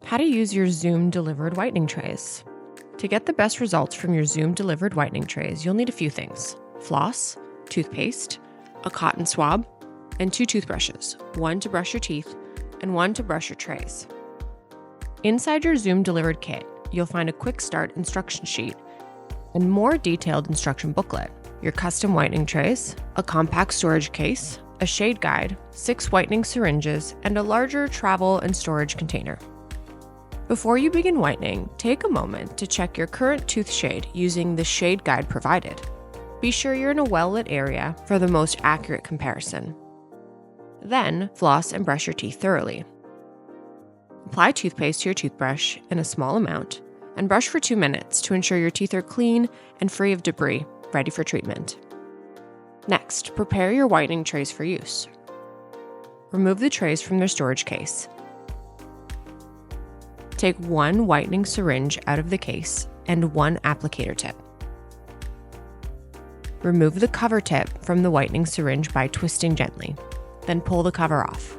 How to use your Zoom-delivered whitening trays. To get the best results from your Zoom-delivered whitening trays, you'll need a few things: floss, toothpaste, a cotton swab, and 2 toothbrushes, one to brush your teeth and one to brush your trays. Inside your Zoom-delivered kit, you'll find a quick start instruction sheet and more detailed instruction booklet, your custom whitening trays, a compact storage case, a shade guide, 6 whitening syringes, and a larger travel and storage container. Before you begin whitening, take a moment to check your current tooth shade using the shade guide provided. Be sure you're in a well-lit area for the most accurate comparison. Then, floss and brush your teeth thoroughly. Apply toothpaste to your toothbrush in a small amount and brush for 2 minutes to ensure your teeth are clean and free of debris, ready for treatment. Next, prepare your whitening trays for use. Remove the trays from their storage case. Take 1 whitening syringe out of the case and 1 applicator tip. Remove the cover tip from the whitening syringe by twisting gently, then pull the cover off.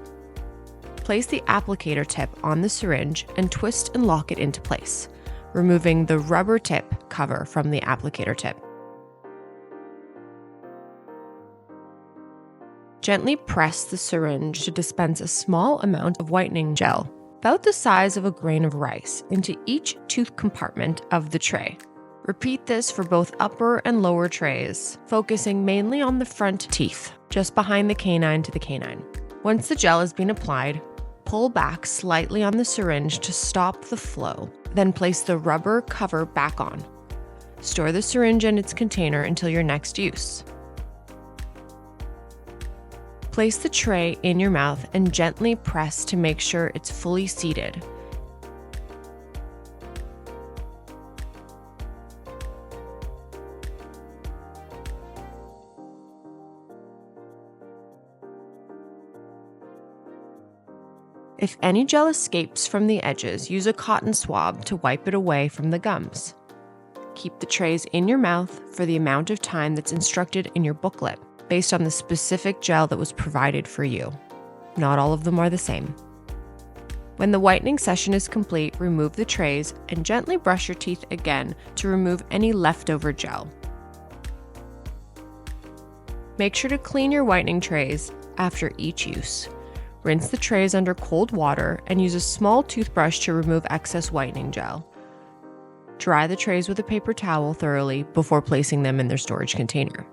Place the applicator tip on the syringe and twist and lock it into place, removing the rubber tip cover from the applicator tip. Gently press the syringe to dispense a small amount of whitening gel, about the size of a grain of rice, into each tooth compartment of the tray. Repeat this for both upper and lower trays, focusing mainly on the front teeth, just behind the canine to the canine. Once the gel has been applied, pull back slightly on the syringe to stop the flow, then place the rubber cover back on. Store the syringe in its container until your next use. Place the tray in your mouth and gently press to make sure it's fully seated. If any gel escapes from the edges, use a cotton swab to wipe it away from the gums. Keep the trays in your mouth for the amount of time that's instructed in your booklet, based on the specific gel that was provided for you. Not all of them are the same. When the whitening session is complete, remove the trays and gently brush your teeth again to remove any leftover gel. Make sure to clean your whitening trays after each use. Rinse the trays under cold water and use a small toothbrush to remove excess whitening gel. Dry the trays with a paper towel thoroughly before placing them in their storage container.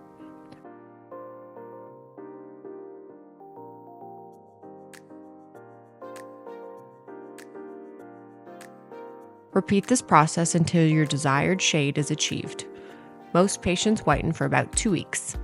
Repeat this process until your desired shade is achieved. Most patients whiten for about 2 weeks.